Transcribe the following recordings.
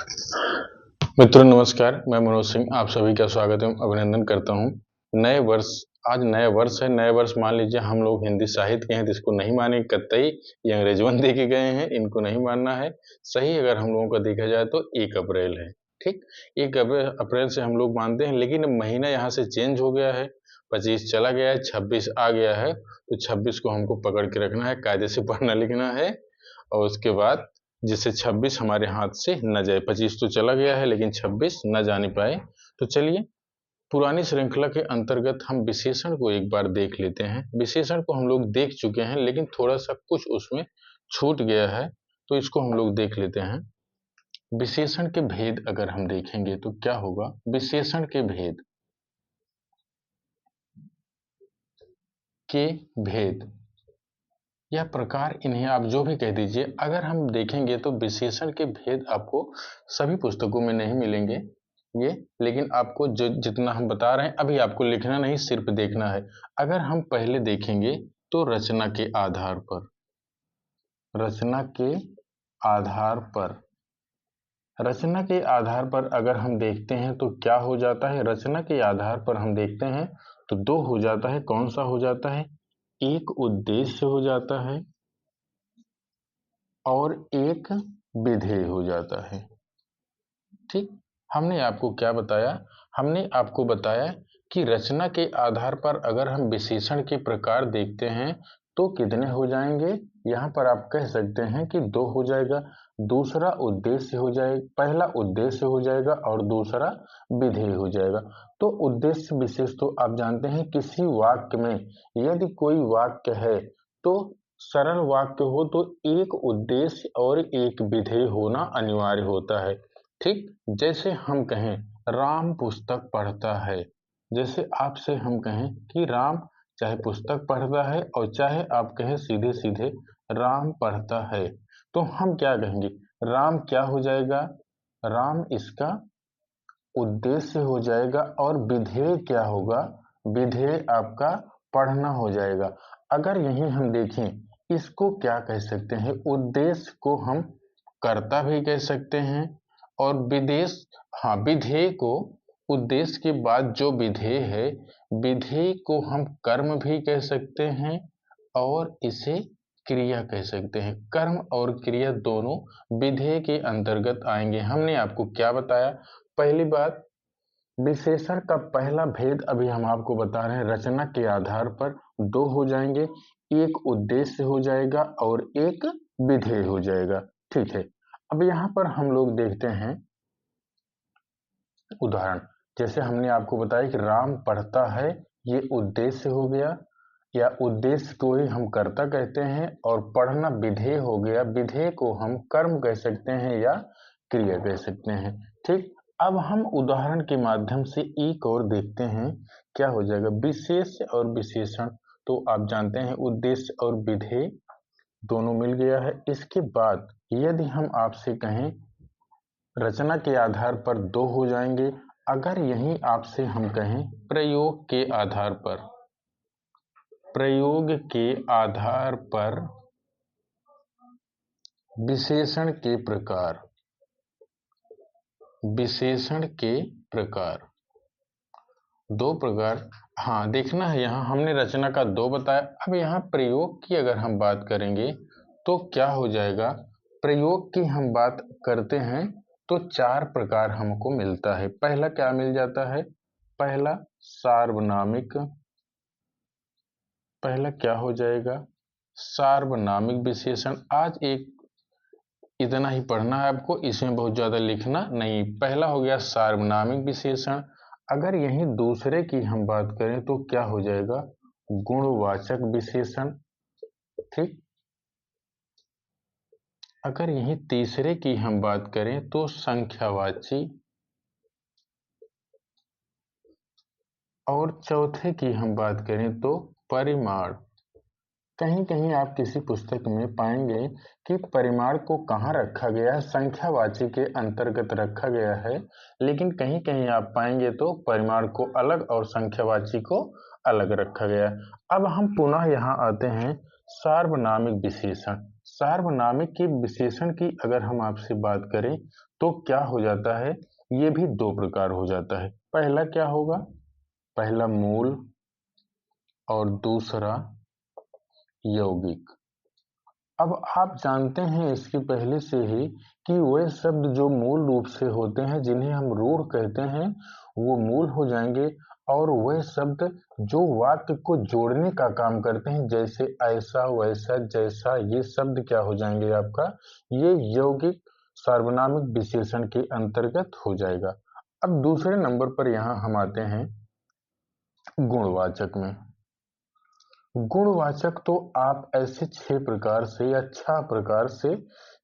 मित्रों नमस्कार, मैं मनोज सिंह आप सभी का स्वागत एवं अभिनंदन करता हूँ। नए वर्ष आज नया वर्ष है। नए वर्ष मान लीजिए हम लोग हिंदी साहित्य के हैं तो इसको नहीं मानेंगे कतई। ये अंग्रेजवन दे के गए हैं, इनको नहीं मानना है। सही अगर हम लोगों का देखा जाए तो 1 अप्रैल है, ठीक। 1 अप्रैल से हम लोग मानते हैं, लेकिन महीना यहाँ से चेंज हो गया है। 25 चला गया है, 26 आ गया है, तो 26 को हमको पकड़ के रखना है, कायदे से पढ़ना लिखना है। और उसके बाद जिससे 26 हमारे हाथ से न जाए। 25 तो चला गया है लेकिन 26 न जाने पाए। तो चलिए पुरानी श्रृंखला के अंतर्गत हम विशेषण को एक बार देख लेते हैं। विशेषण को हम लोग देख चुके हैं लेकिन थोड़ा सा कुछ उसमें छूट गया है, तो इसको हम लोग देख लेते हैं। विशेषण के भेद अगर हम देखेंगे तो क्या होगा। विशेषण के भेद या प्रकार, इन्हें आप जो भी कह दीजिए, अगर हम देखेंगे तो विशेषण के भेद आपको सभी पुस्तकों में नहीं मिलेंगे ये, लेकिन आपको जो जितना हम बता रहे हैं अभी आपको लिखना नहीं, सिर्फ देखना है। अगर हम पहले देखेंगे तो रचना के आधार पर, रचना के आधार पर, रचना के आधार पर अगर हम देखते हैं तो क्या हो जाता है। रचना के आधार पर हम देखते हैं तो 2 हो जाता है। कौन सा हो जाता है? एक उद्देश्य हो जाता है और एक विधेय हो जाता है, ठीक। हमने आपको क्या बताया? हमने आपको बताया कि रचना के आधार पर अगर हम विशेषण के प्रकार देखते हैं तो कितने हो जाएंगे। यहाँ पर आप कह सकते हैं कि 2 हो जाएगा। दूसरा उद्देश्य हो जाएगा, पहला उद्देश्य हो जाएगा और दूसरा विधेय हो जाएगा। तो उद्देश्य विशेष तो आप जानते हैं, किसी वाक्य में यदि कोई वाक्य है तो सरल वाक्य हो तो एक उद्देश्य और एक विधेय होना अनिवार्य होता है, ठीक। जैसे हम कहें राम पुस्तक पढ़ता है, जैसे आपसे हम कहें कि राम चाहे पुस्तक पढ़ता है और चाहे आप कहें सीधे सीधे राम पढ़ता है, तो हम क्या कहेंगे? राम क्या हो जाएगा? राम इसका उद्देश्य हो जाएगा और विधेय क्या होगा? विधेय आपका पढ़ना हो जाएगा। अगर यही हम देखें, इसको क्या कह सकते हैं? उद्देश्य को हम कर्ता भी कह सकते हैं और विधेय को, उद्देश्य के बाद जो विधेय है, विधेय को हम कर्म भी कह सकते हैं और इसे क्रिया कह सकते हैं। कर्म और क्रिया दोनों विधेय के अंतर्गत आएंगे। हमने आपको क्या बताया? पहली बात, विशेषण का पहला भेद अभी हम आपको बता रहे हैं। रचना के आधार पर 2 हो जाएंगे, एक उद्देश्य हो जाएगा और एक विधेय हो जाएगा, ठीक है। अब यहाँ पर हम लोग देखते हैं उदाहरण। जैसे हमने आपको बताया कि राम पढ़ता है, ये उद्देश्य हो गया या उद्देश्य को ही हम कर्ता कहते हैं, और पढ़ना विधेय हो गया। विधेय को हम कर्म कह सकते हैं या क्रिया कह सकते हैं, ठीक। अब हम उदाहरण के माध्यम से एक और देखते हैं क्या हो जाएगा। विशेष और विशेषण तो आप जानते हैं, उद्देश्य और विधेय दोनों मिल गया है। इसके बाद यदि हम आपसे कहें रचना के आधार पर 2 हो जाएंगे। अगर यही आपसे हम कहें प्रयोग के आधार पर, प्रयोग के आधार पर विशेषण के प्रकार, विशेषण के प्रकार 2 प्रकार, हाँ देखना है। यहाँ हमने रचना का 2 बताया। अब यहाँ प्रयोग की अगर हम बात करेंगे तो क्या हो जाएगा। प्रयोग की हम बात करते हैं तो 4 प्रकार हमको मिलता है। पहला क्या मिल जाता है? पहला सार्वनामिक, पहला क्या हो जाएगा? सार्वनामिक विशेषण। आज एक इतना ही पढ़ना है आपको, इसमें बहुत ज्यादा लिखना नहीं। पहला हो गया सार्वनामिक विशेषण। अगर यही दूसरे की हम बात करें तो क्या हो जाएगा? गुणवाचक विशेषण, ठीक। अगर यही तीसरे की हम बात करें तो संख्यावाची, और चौथे की हम बात करें तो परिमाण। कहीं कहीं आप किसी पुस्तक में पाएंगे कि परिमाण को कहाँ रखा गया है, संख्यावाची के अंतर्गत रखा गया है, लेकिन कहीं कहीं आप पाएंगे तो परिमाण को अलग और संख्यावाची को अलग रखा गया है। अब हम पुनः यहाँ आते हैं सार्वनामिक विशेषण। सार्वनामिक के विशेषण की अगर हम आपसे बात करें तो क्या हो जाता है, ये भी दो प्रकार हो जाता है। पहला क्या होगा, पहला मूल और दूसरा यौगिक। अब आप जानते हैं इसके पहले से ही कि वे शब्द जो मूल रूप से होते हैं जिन्हें हम रूढ़ कहते हैं वो मूल हो जाएंगे, और वह शब्द जो वाक्य को जोड़ने का काम करते हैं जैसे ऐसा वैसा जैसा, ये शब्द क्या हो जाएंगे आपका, ये यौगिक सार्वनामिक विशेषण के अंतर्गत हो जाएगा। अब दूसरे नंबर पर यहाँ हम आते हैं गुणवाचक में। गुणवाचक तो आप ऐसे 6 प्रकार से या 6 प्रकार से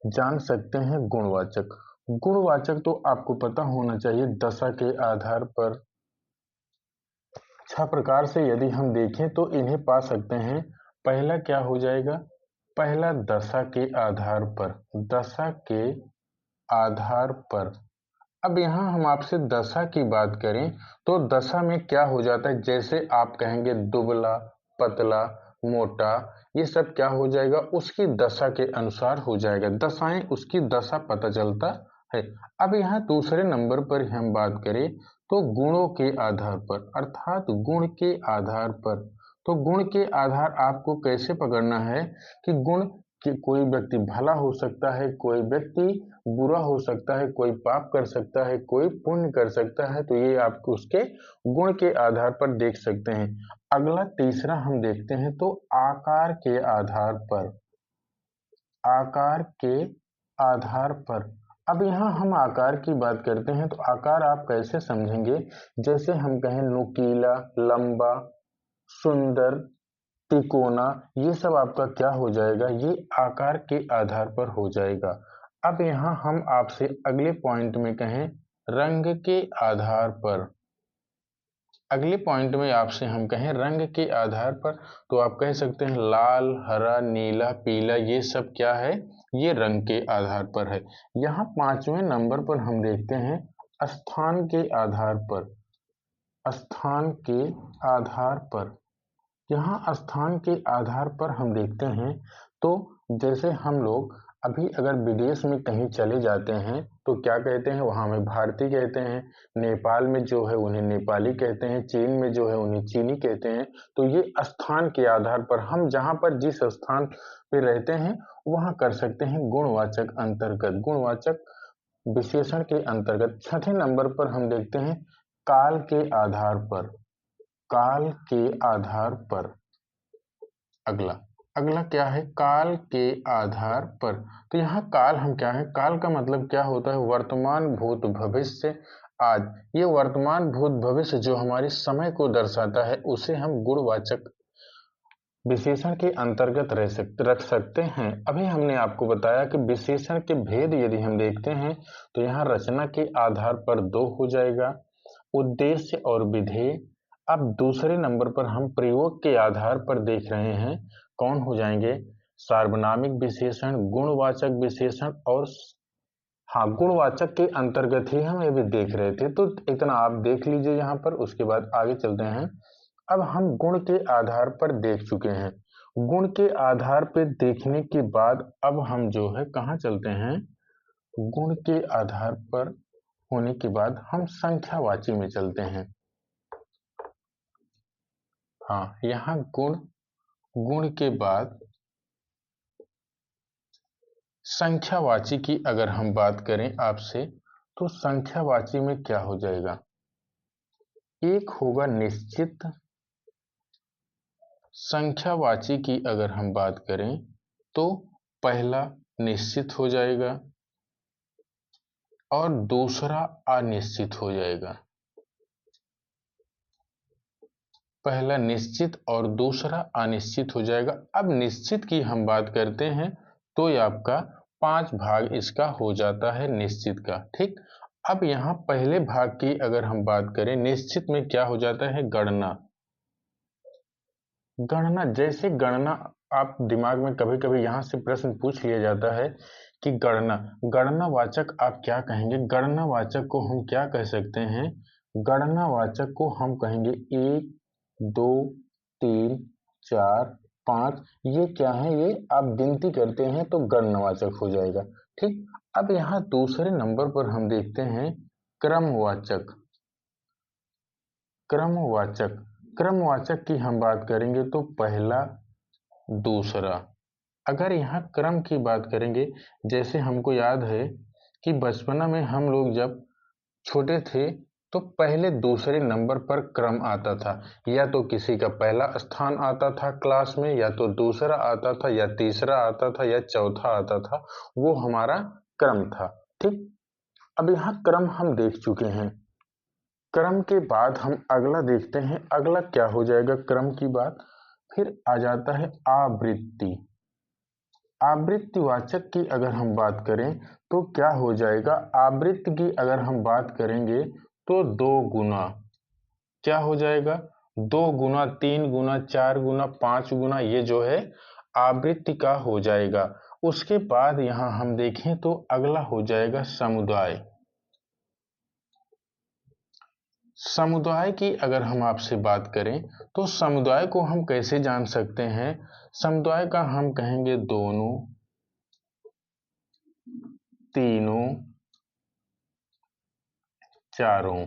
जान सकते हैं गुणवाचक। गुणवाचक तो आपको पता होना चाहिए दशा के आधार पर। 6 प्रकार से यदि हम देखें तो इन्हें पा सकते हैं। पहला क्या हो जाएगा, पहला दशा के आधार पर, दशा के आधार पर। अब यहाँ हम आपसे दशा की बात करें तो दशा में क्या हो जाता है, जैसे आप कहेंगे दुबला, पतला, मोटा, ये सब क्या हो जाएगा, उसकी दशा के अनुसार हो जाएगा। दशाएं उसकी दशा पता चलता है। अब यहाँ दूसरे नंबर पर हम बात करें तो गुणों के आधार पर, अर्थात गुण के आधार पर। तो गुण के आधार आपको कैसे पकड़ना है कि गुण कि कोई व्यक्ति भला हो सकता है, कोई व्यक्ति बुरा हो सकता है, कोई पाप कर सकता है, कोई पुण्य कर सकता है, तो ये आपको उसके गुण के आधार पर देख सकते हैं। अगला तीसरा हम देखते हैं तो आकार के आधार पर, आकार के आधार पर। अब यहाँ हम आकार की बात करते हैं तो आकार आप कैसे समझेंगे, जैसे हम कहें नुकीला, लंबा, सुंदर, तिकोना, ये सब आपका क्या हो जाएगा, ये आकार के आधार पर हो जाएगा। अब यहाँ हम आपसे अगले पॉइंट में कहें रंग के आधार पर, अगले पॉइंट में आपसे हम कहें रंग के आधार पर, तो आप कह सकते हैं लाल, हरा, नीला, पीला, ये सब क्या है, ये रंग के आधार पर है। यहाँ 5वें नंबर पर हम देखते हैं स्थान के आधार पर, स्थान के आधार पर। यहाँ स्थान के आधार पर हम देखते हैं तो जैसे हम लोग अभी अगर विदेश में कहीं चले जाते हैं तो क्या कहते हैं, वहां में भारतीय कहते हैं, नेपाल में जो है उन्हें नेपाली कहते हैं, चीन में जो है उन्हें चीनी कहते हैं। तो ये स्थान के आधार पर हम जहां पर जिस स्थान पे रहते हैं वहां कर सकते हैं गुणवाचक अंतर्गत, गुणवाचक विशेषण के अंतर्गत। छठे नंबर पर हम देखते हैं काल के आधार पर, काल के आधार पर। अगला अगला क्या है, काल के आधार पर। तो यहाँ काल हम क्या है, काल का मतलब क्या होता है, वर्तमान, भूत, भविष्य, आज। ये वर्तमान, भूत, भविष्य जो हमारे समय को दर्शाता है उसे हम गुणवाचक विशेषण के अंतर्गत रख सकते हैं। अभी हमने आपको बताया कि विशेषण के भेद यदि हम देखते हैं तो यहाँ रचना के आधार पर 2 हो जाएगा, उद्देश्य और विधेय। अब दूसरे नंबर पर हम प्रयोग के आधार पर देख रहे हैं, कौन हो जाएंगे, सार्वनामिक विशेषण, गुणवाचक विशेषण और हाँ, गुणवाचक के अंतर्गत ही हम ये भी देख रहे थे, तो इतना आप देख लीजिए यहाँ पर। उसके बाद आगे चलते हैं। अब हम गुण के आधार पर देख चुके हैं, गुण के आधार पर देखने के बाद अब हम जो है कहाँ चलते हैं, गुण के आधार पर होने के बाद हम संख्यावाची में चलते हैं। हाँ, यहाँ गुण, गुण के बाद संख्यावाची की अगर हम बात करें आपसे तो संख्यावाची में क्या हो जाएगा, एक होगा निश्चित। संख्यावाची की अगर हम बात करें तो पहला निश्चित हो जाएगा और दूसरा अनिश्चित हो जाएगा, पहला निश्चित और दूसरा अनिश्चित हो जाएगा। अब निश्चित की हम बात करते हैं तो ये आपका 5 भाग इसका हो जाता है निश्चित का, ठीक। अब यहाँ पहले भाग की अगर हम बात करें, निश्चित में क्या हो जाता है, गणना। गणना, जैसे गणना आप दिमाग में कभी कभी यहाँ से प्रश्न पूछ लिया जाता है कि गणना, गणनावाचक आप क्या कहेंगे, गणनावाचक को हम क्या कह सकते हैं, गणनावाचक को हम कहेंगे 1, 2, 3, 4, 5, ये क्या है, ये आप गिनती करते हैं तो गणवाचक हो जाएगा। ठीक, अब यहाँ दूसरे नंबर पर हम देखते हैं क्रमवाचक। क्रमवाचक क्रमवाचक की हम बात करेंगे तो पहला, दूसरा। अगर यहाँ क्रम की बात करेंगे, जैसे हमको याद है कि बचपना में हम लोग जब छोटे थे तो पहले दूसरे नंबर पर क्रम आता था, या तो किसी का पहला स्थान आता था क्लास में, या तो दूसरा आता था, या तीसरा आता था, या चौथा आता था, वो हमारा क्रम था। ठीक, अब यहाँ क्रम हम देख चुके हैं। क्रम के बाद हम अगला देखते हैं, अगला क्या हो जाएगा क्रम की बात, फिर आ जाता है आवृत्ति। आवृत्तिवाचक की अगर हम बात करें तो क्या हो जाएगा, आवृत्ति की अगर हम बात करेंगे तो 2 गुना, क्या हो जाएगा, 2 गुना, 3 गुना, 4 गुना, 5 गुना, ये जो है आवृत्ति का हो जाएगा। उसके बाद यहां हम देखें तो अगला हो जाएगा समुदाय। समुदाय की अगर हम आपसे बात करें तो समुदाय को हम कैसे जान सकते हैं, समुदाय का हम कहेंगे दोनों, तीनों, चारों,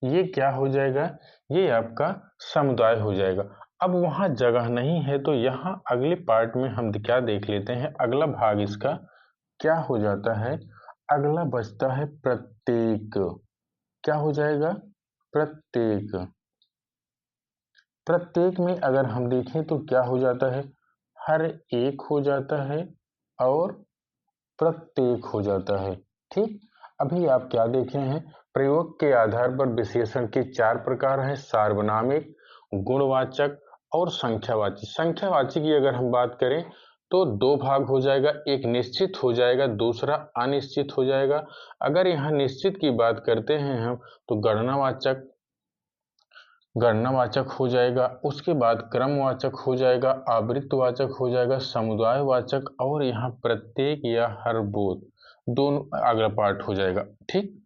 ये क्या हो जाएगा, ये आपका समुदाय हो जाएगा। अब वहां जगह नहीं है तो यहाँ अगले पार्ट में हम क्या देख लेते हैं, अगला भाग इसका क्या हो जाता है, अगला बचता है प्रत्येक। क्या हो जाएगा, प्रत्येक। प्रत्येक में अगर हम देखें तो क्या हो जाता है, हर एक हो जाता है और प्रत्येक हो जाता है। ठीक, अभी आप क्या देख रहे हैं, प्रयोग के आधार पर विशेषण के 4 प्रकार हैं, सार्वनामिक, गुणवाचक और संख्यावाची। संख्यावाची की अगर हम बात करें तो 2 भाग हो जाएगा, एक निश्चित हो जाएगा, दूसरा अनिश्चित हो जाएगा। अगर यहाँ निश्चित की बात करते हैं हम तो गणनावाचक, गणनावाचक हो जाएगा, उसके बाद क्रमवाचक हो जाएगा, आवृत्तिवाचक हो जाएगा, समुदायवाचक, और यहाँ प्रत्येक या हर बोध दोनों अगला पार्ट हो जाएगा। ठीक,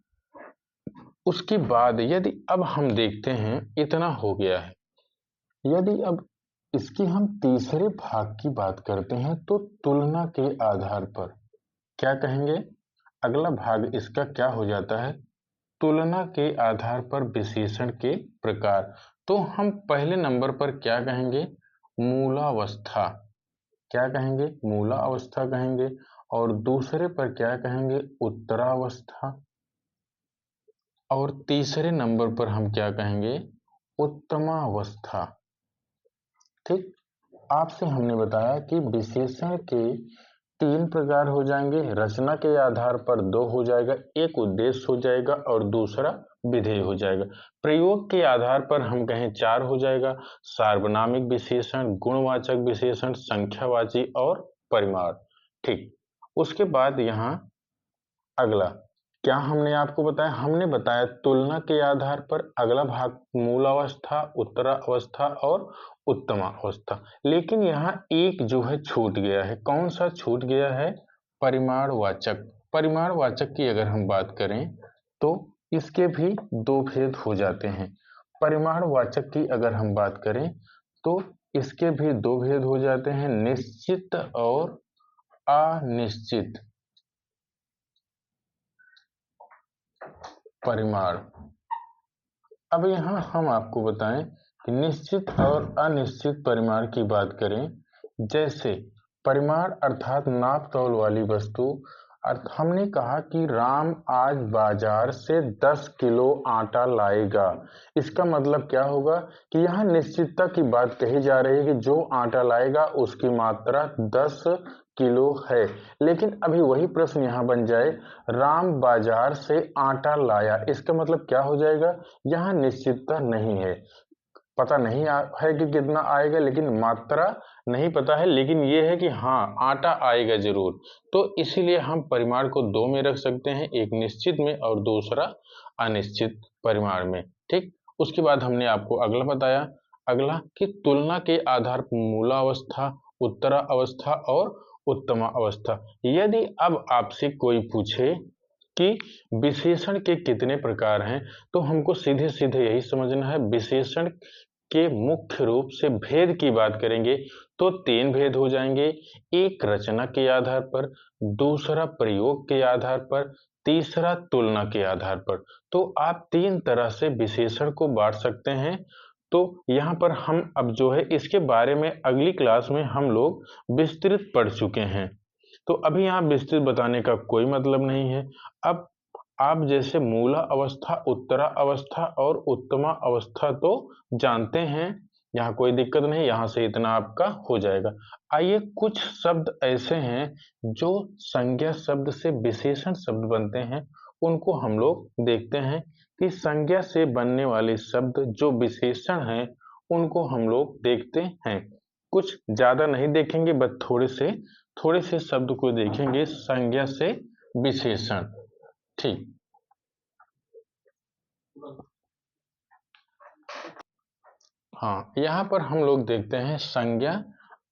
उसके बाद यदि अब हम देखते हैं इतना हो गया है, यदि अब इसकी हम तीसरे भाग की बात करते हैं तो तुलना के आधार पर क्या कहेंगे, अगला भाग इसका क्या हो जाता है, तुलना के आधार पर विशेषण के प्रकार। तो हम पहले नंबर पर क्या कहेंगे, मूलावस्था, क्या कहेंगे, मूलावस्था कहेंगे, और दूसरे पर क्या कहेंगे, उत्तरावस्था, और तीसरे नंबर पर हम क्या कहेंगे, उत्तमावस्था। ठीक, आपसे हमने बताया कि विशेषण के 3 प्रकार हो जाएंगे, रचना के आधार पर 2 हो जाएगा, एक उद्देश्य हो जाएगा और दूसरा विधेय हो जाएगा। प्रयोग के आधार पर हम कहें 4 हो जाएगा, सार्वनामिक विशेषण, गुणवाचक विशेषण, संख्यावाची और परिमाण। ठीक, उसके बाद यहाँ अगला क्या हमने आपको बताया, हमने बताया तुलना के आधार पर अगला भाग मूलावस्था, उत्तरावस्था और उत्तमावस्था। लेकिन यहाँ एक जो है छूट गया है, कौन सा छूट गया है, परिमाणवाचक। परिमाणवाचक की अगर हम बात करें तो इसके भी 2 भेद हो जाते हैं। परिमाणवाचक की अगर हम बात करें तो इसके भी 2 भेद हो जाते हैं, निश्चित और अनिश्चित परिमाण। अब यहाँ हम आपको बताएं कि निश्चित और अनिश्चित परिमाण की बात करें, जैसे परिमाण अर्थात नाप तौल वाली वस्तु, हमने कहा कि राम आज बाजार से 10 किलो आटा लाएगा। इसका मतलब क्या होगा कि यहाँ निश्चितता की बात कही जा रही है कि जो आटा लाएगा उसकी मात्रा 10 किलो है। लेकिन अभी वही प्रश्न यहाँ बन जाए, राम बाजार से आटा लाया, इसका मतलब क्या हो जाएगा, यहाँ निश्चितता नहीं है, पता नहीं है कि कितना आएगा, लेकिन मात्रा नहीं पता है, लेकिन ये है कि हाँ आटा आएगा जरूर। तो इसीलिए हम परिमाण को 2 में रख सकते हैं, एक निश्चित में और दूसरा अनिश्चित परिमाण में। ठीक, उसके बाद हमने आपको अगला बताया, अगला कि तुलना के आधार पर मूलावस्था, उत्तरावस्था और उत्तमा अवस्था। यदि अब आपसे कोई पूछे कि विशेषण के कितने प्रकार हैं तो हमको सीधे सीधे यही समझना है, विशेषण के मुख्य रूप से भेद की बात करेंगे तो 3 भेद हो जाएंगे। एक रचना के आधार पर, दूसरा प्रयोग के आधार पर, तीसरा तुलना के आधार पर। तो आप 3 तरह से विशेषण को बांट सकते हैं। तो यहाँ पर हम अब जो है इसके बारे में अगली क्लास में हम लोग विस्तृत पढ़ चुके हैं। तो अभी यहाँ विस्तृत बताने का कोई मतलब नहीं है। अब आप जैसे मूला अवस्था, उत्तरा अवस्था और उत्तमा अवस्था तो जानते हैं, यहाँ कोई दिक्कत नहीं, यहाँ से इतना आपका हो जाएगा। आइए कुछ शब्द ऐसे हैं जो संज्ञा शब्द से विशेषण शब्द बनते हैं, उनको हम लोग देखते हैं कि संज्ञा से बनने वाले शब्द जो विशेषण हैं उनको हम लोग देखते हैं। कुछ ज्यादा नहीं देखेंगे, बस थोड़े से शब्द को देखेंगे संज्ञा से विशेषण। ठीक, हाँ, यहाँ पर हम लोग देखते हैं संज्ञा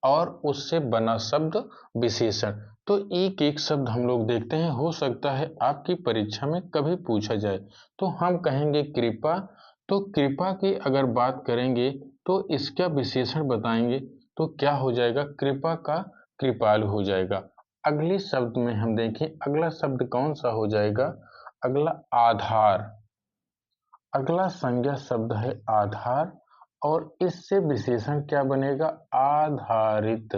और उससे बना शब्द विशेषण। तो एक एक शब्द हम लोग देखते हैं, हो सकता है आपकी परीक्षा में कभी पूछा जाए। तो हम कहेंगे कृपा, तो कृपा की अगर बात करेंगे तो इसका विशेषण बताएंगे तो क्या हो जाएगा, कृपा का कृपालु हो जाएगा। अगले शब्द में हम देखें, अगला शब्द कौन सा हो जाएगा, अगला आधार। अगला संज्ञा शब्द है आधार और इससे विशेषण क्या बनेगा, आधारित।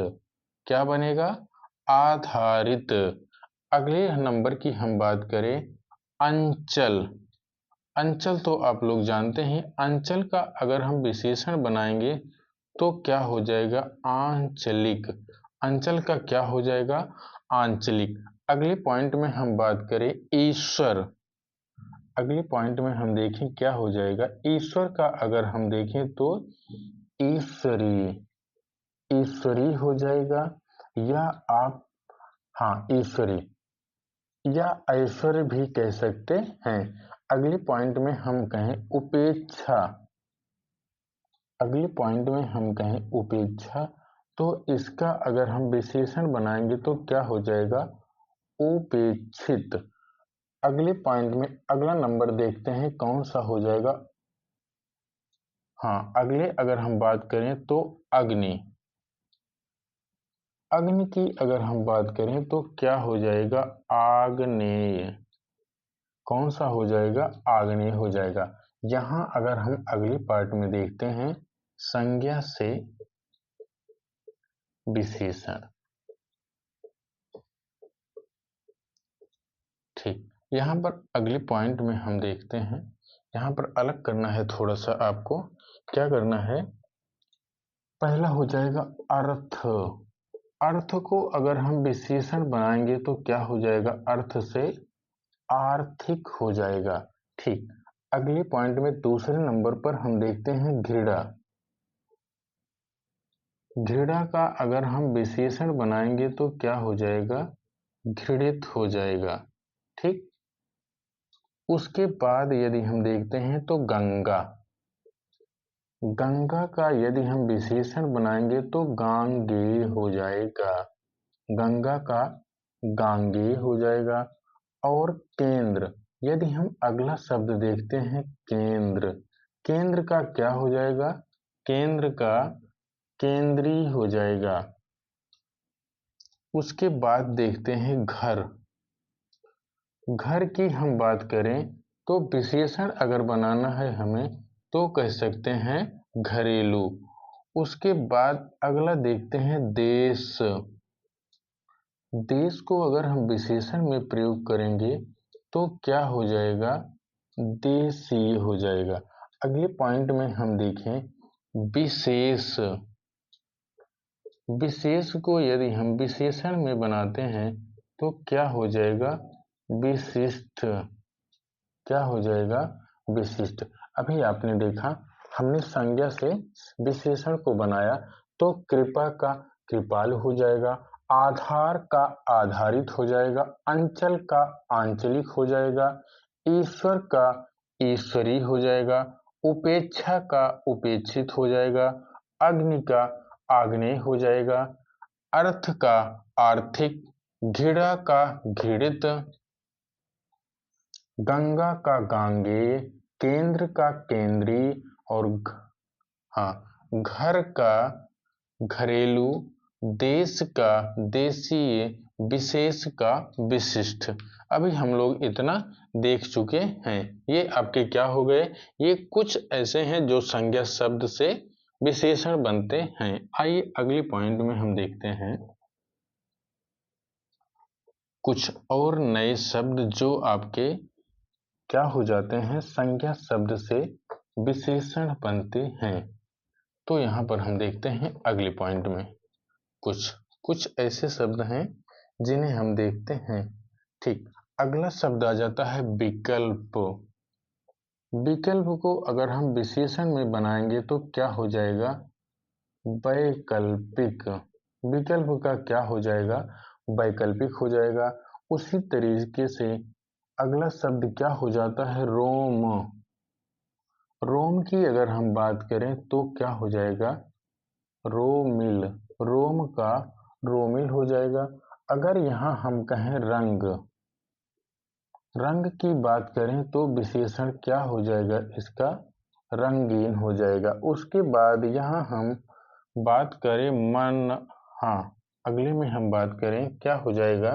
क्या बनेगा, आधारित। अगले नंबर की हम बात करें अंचल। अंचल तो आप लोग जानते हैं, अंचल का अगर हम विशेषण बनाएंगे तो क्या हो जाएगा, आंचलिक। अंचल का क्या हो जाएगा, आंचलिक। अगले पॉइंट में हम बात करें ईश्वर। अगले पॉइंट में हम देखें क्या हो जाएगा, ईश्वर का अगर हम देखें तो ईश्वरी। ईश्वरी हो जाएगा, या आप, हाँ ईश्वरी, या ऐश्वर्य भी कह सकते हैं। अगले पॉइंट में हम कहें उपेक्षा। अगले पॉइंट में हम कहें उपेक्षा, तो इसका अगर हम विशेषण बनाएंगे तो क्या हो जाएगा, उपेक्षित। अगले पॉइंट में अगला नंबर देखते हैं कौन सा हो जाएगा, हाँ अगले अगर हम बात करें तो अग्नि। अग्नि की अगर हम बात करें तो क्या हो जाएगा, आग्नेय। कौन सा हो जाएगा, आग्नेय हो जाएगा। यहां अगर हम अगली पार्ट में देखते हैं संज्ञा से विशेषण। ठीक, यहाँ पर अगले पॉइंट में हम देखते हैं, यहाँ पर अलग करना है थोड़ा सा आपको। क्या करना है, पहला हो जाएगा अर्थ। अर्थ को अगर हम विशेषण बनाएंगे तो क्या हो जाएगा, अर्थ से आर्थिक हो जाएगा। ठीक, अगले पॉइंट में दूसरे नंबर पर हम देखते हैं घृणा। घृणा का अगर हम विशेषण बनाएंगे तो क्या हो जाएगा, घृणित हो जाएगा। ठीक, उसके बाद यदि हम देखते हैं तो गंगा। गंगा का यदि हम विशेषण बनाएंगे तो गांगेय हो जाएगा। गंगा का गांगेय हो जाएगा। और केंद्र, यदि हम अगला शब्द देखते हैं केंद्र। केंद्र का क्या हो जाएगा, केंद्र का केंद्रीय हो जाएगा। उसके बाद देखते हैं घर। घर की हम बात करें तो विशेषण अगर बनाना है हमें तो कह सकते हैं घरेलू। उसके बाद अगला देखते हैं देश। देश को अगर हम विशेषण में प्रयोग करेंगे तो क्या हो जाएगा, देशीय हो जाएगा। अगले पॉइंट में हम देखें विशेष। विशेष को यदि हम विशेषण में बनाते हैं तो क्या हो जाएगा, विशिष्ट। क्या हो जाएगा, विशिष्ट। अभी आपने देखा हमने संज्ञा से विशेषण को बनाया तो कृपा का कृपालु हो जाएगा, आधार का आधारित हो जाएगा, अंचल का आंचलिक हो जाएगा, ईश्वर का ईश्वरी हो जाएगा, उपेक्षा का उपेक्षित हो जाएगा, अग्नि का आग्नेय हो जाएगा, अर्थ का आर्थिक, घृणा का घृणित, गंगा का गांगेय, केंद्र का केंद्रीय और हाँ, घर का घरेलू, देश का देशीय, विशेष का विशिष्ट। अभी हम लोग इतना देख चुके हैं। ये आपके क्या हो गए? ये कुछ ऐसे हैं जो संज्ञा शब्द से विशेषण बनते हैं। आइए अगले पॉइंट में हम देखते हैं कुछ और नए शब्द जो आपके क्या हो जाते हैं, संज्ञा शब्द से विशेषण बनते हैं। तो यहाँ पर हम देखते हैं अगले पॉइंट में कुछ कुछ ऐसे शब्द हैं जिन्हें हम देखते हैं। ठीक, अगला शब्द आ जाता है विकल्प। विकल्प को अगर हम विशेषण में बनाएंगे तो क्या हो जाएगा? वैकल्पिक। विकल्प का क्या हो जाएगा? वैकल्पिक हो जाएगा। उसी तरीके से अगला शब्द क्या हो जाता है? रोम। रोम की अगर हम बात करें तो क्या हो जाएगा? रोमिल। रोम का रोमिल हो जाएगा। अगर यहाँ हम कहें रंग, रंग की बात करें तो विशेषण क्या हो जाएगा इसका? रंगीन हो जाएगा। उसके बाद यहाँ हम बात करें मन, हाँ, अगले में हम बात करें क्या हो जाएगा?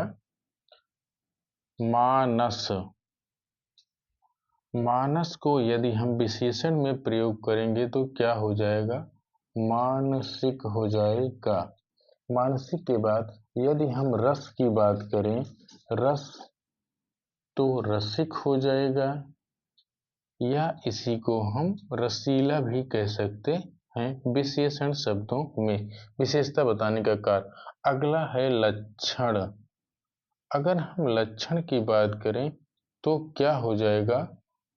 मानस। मानस को यदि हम विशेषण में प्रयोग करेंगे तो क्या हो जाएगा? मानसिक हो जाएगा। मानसिक के बाद यदि हम रस की बात करें, रस तो रसिक हो जाएगा, या इसी को हम रसीला भी कह सकते हैं विशेषण शब्दों में विशेषता बताने का कार्य। अगला है लक्षण। अगर हम लक्षण की बात करें तो क्या हो जाएगा?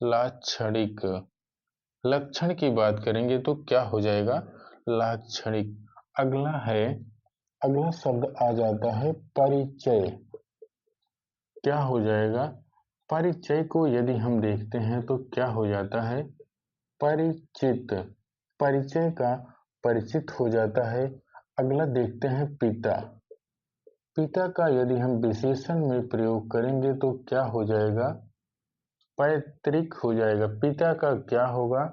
लाक्षणिक। लक्षण की बात करेंगे तो क्या हो जाएगा? लाक्षणिक। अगला है, अगला शब्द आ जाता है परिचय। क्या हो जाएगा? परिचय को यदि हम देखते हैं तो क्या हो जाता है? परिचित। परिचय का परिचित हो जाता है। अगला देखते हैं पिता। पिता का यदि हम विशेषण में प्रयोग करेंगे तो क्या हो जाएगा? पैतृक हो जाएगा। पिता का क्या होगा?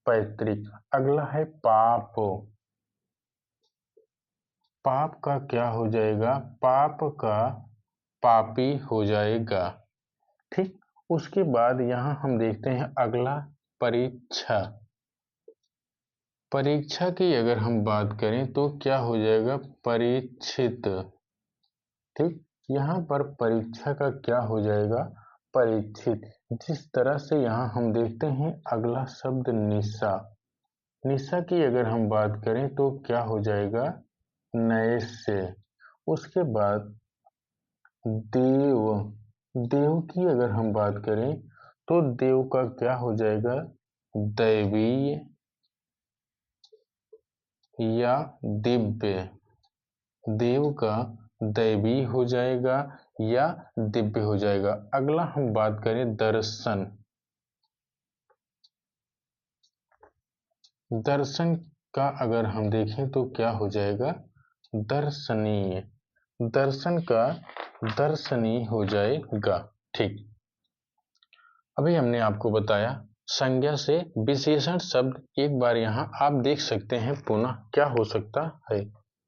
पैतृक। अगला है पाप। पाप का क्या हो जाएगा? पाप का पापी हो जाएगा। ठीक, उसके बाद यहाँ हम देखते हैं अगला परीक्षा। परीक्षा की अगर हम बात करें तो क्या हो जाएगा? परीक्षित। ठीक, यहाँ पर परीक्षा का क्या हो जाएगा? परीक्षित। जिस तरह से यहाँ हम देखते हैं अगला शब्द निशा। निशा की अगर हम बात करें तो क्या हो जाएगा? नैश्य। उसके बाद देव। देव की अगर हम बात करें तो देव का क्या हो जाएगा? दैवीय या दिव्य। देव का दैवी हो जाएगा या दिव्य हो जाएगा। अगला हम बात करें दर्शन। दर्शन का अगर हम देखें तो क्या हो जाएगा? दर्शनीय। दर्शन का दर्शनीय हो जाएगा। ठीक, अभी हमने आपको बताया संज्ञा से विशेषण शब्द। एक बार यहाँ आप देख सकते हैं पुनः क्या हो सकता है।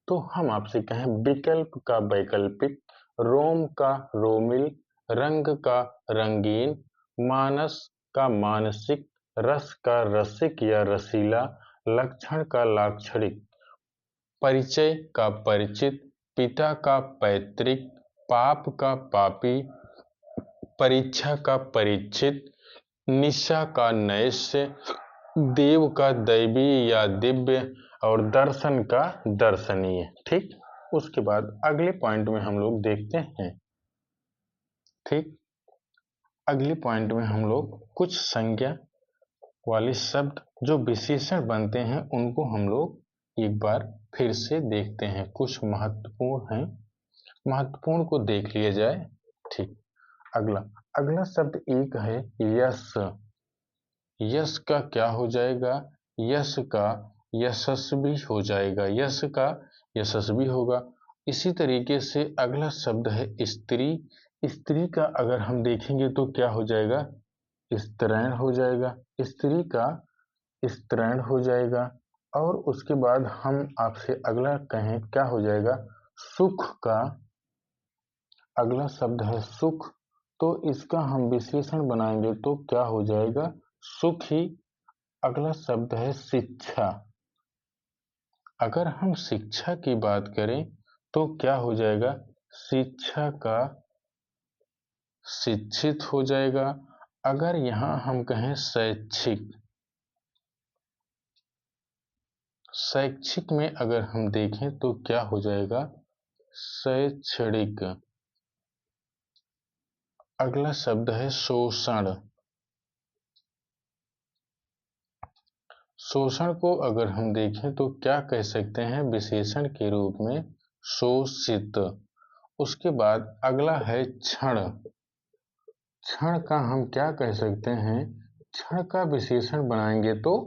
तो हम आपसे कहें विकल्प का वैकल्पिक, रोम का रोमिल, रंग का रंगीन, मानस का मानसिक, रस का रसिक या रसीला, लक्षण का लाक्षणिक, परिचय का परिचित, पिता का पैतृक, पाप का पापी, परीक्षा का परीक्षित, निशा का नैश्य, देव का दैवी या दिव्य, और दर्शन का दर्शनीय। ठीक, उसके बाद अगले पॉइंट में हम लोग देखते हैं। ठीक, अगले पॉइंट में हम लोग कुछ संज्ञा वाले शब्द जो विशेषण बनते हैं उनको हम लोग एक बार फिर से देखते हैं। कुछ महत्वपूर्ण हैं, महत्वपूर्ण को देख लिया जाए। ठीक, अगला अगला शब्द एक है यश। यश का क्या हो जाएगा? यश का यशस्वी हो जाएगा। यश का यशस्वी होगा। इसी तरीके से अगला शब्द है स्त्री। स्त्री का अगर हम देखेंगे तो क्या हो जाएगा? स्त्रैण हो जाएगा। स्त्री का स्त्रैण हो जाएगा। और उसके बाद हम आपसे अगला कहें क्या हो जाएगा, सुख का अगला शब्द है सुख, तो इसका हम विशेषण बनाएंगे तो क्या हो जाएगा, सुख ही। अगला शब्द है शिक्षा। अगर हम शिक्षा की बात करें तो क्या हो जाएगा, शिक्षा का शिक्षित हो जाएगा। अगर यहाँ हम कहें शैक्षिक, शैक्षिक में अगर हम देखें तो क्या हो जाएगा, शैक्षणिक। अगला शब्द है शोषण। शोषण को अगर हम देखें तो क्या कह सकते हैं, विशेषण के रूप में शोषित। उसके बाद अगला है क्षण। क्षण का हम क्या कह सकते हैं, क्षण का विशेषण बनाएंगे तो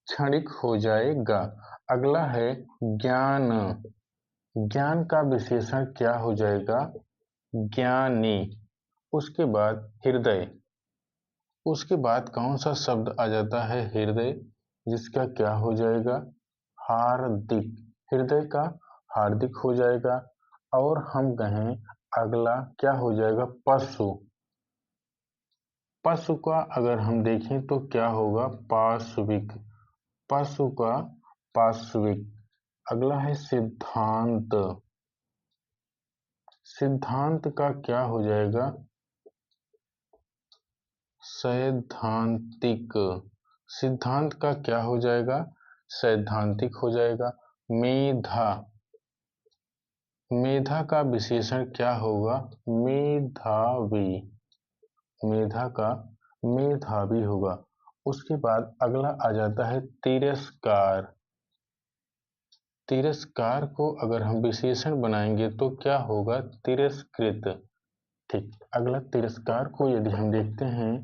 क्षणिक हो जाएगा। अगला है ज्ञान। ज्ञान का विशेषण क्या हो जाएगा, ज्ञानी। उसके बाद हृदय। उसके बाद कौन सा शब्द आ जाता है, हृदय, जिसका क्या हो जाएगा, हार्दिक। हृदय का हार्दिक हो जाएगा। और हम कहें अगला क्या हो जाएगा, पशु। पशु का अगर हम देखें तो क्या होगा, पार्श्विक। पशु का पार्श्विक। अगला है सिद्धांत। सिद्धांत का क्या हो जाएगा, सैद्धांतिक। सिद्धांत का क्या हो जाएगा, सैद्धांतिक हो जाएगा। मेधा। मेधा का विशेषण क्या होगा, मेधावी। मेधा का मेधावी होगा। उसके बाद अगला आ जाता है तिरस्कार। तिरस्कार को अगर हम विशेषण बनाएंगे तो क्या होगा, तिरस्कृत। ठीक, अगला तिरस्कार को यदि हम देखते हैं,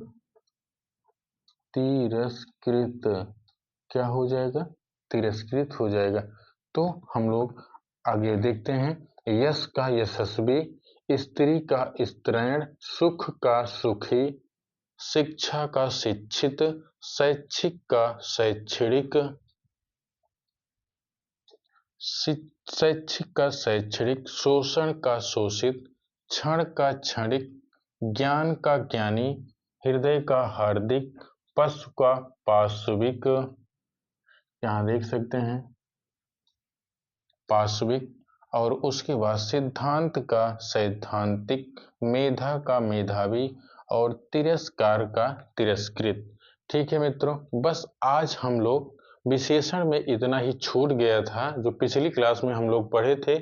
तिरस्कृत क्या हो जाएगा, तिरस्कृत हो जाएगा। तो हम लोग आगे देखते हैं, यश का यशस्वी, स्त्री का स्त्रैण, सुख का सुखी, शिक्षा का शिक्षित, शैक्षिक का शैक्षणिक, शैक्षिक का शैक्षणिक, शोषण का शोषित, क्षण का क्षणिक, ज्ञान का ज्ञानी, हृदय का हार्दिक, पशु का पार्श्विक। यहाँ देख सकते हैं पार्श्विक। और उसके बाद सिद्धांत का सैद्धांतिक, मेधा का मेधावी और तिरस्कार का तिरस्कृत। ठीक है मित्रों, बस आज हम लोग विशेषण में इतना ही छूट गया था, जो पिछली क्लास में हम लोग पढ़े थे,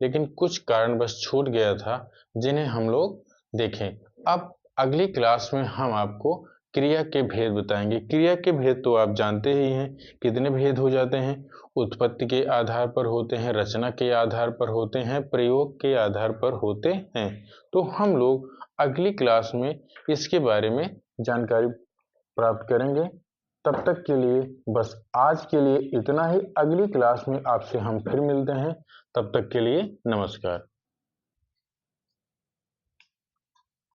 लेकिन कुछ कारणवश छूट गया था जिन्हें हम लोग देखें। अब अगली क्लास में हम आपको क्रिया के भेद बताएंगे। क्रिया के भेद तो आप जानते ही हैं, कितने भेद हो जाते हैं, उत्पत्ति के आधार पर होते हैं, रचना के आधार पर होते हैं, प्रयोग के आधार पर होते हैं। तो हम लोग अगली क्लास में इसके बारे में जानकारी प्राप्त करेंगे। तब तक के लिए बस आज के लिए इतना ही। अगली क्लास में आपसे हम फिर मिलते हैं। तब तक के लिए नमस्कार।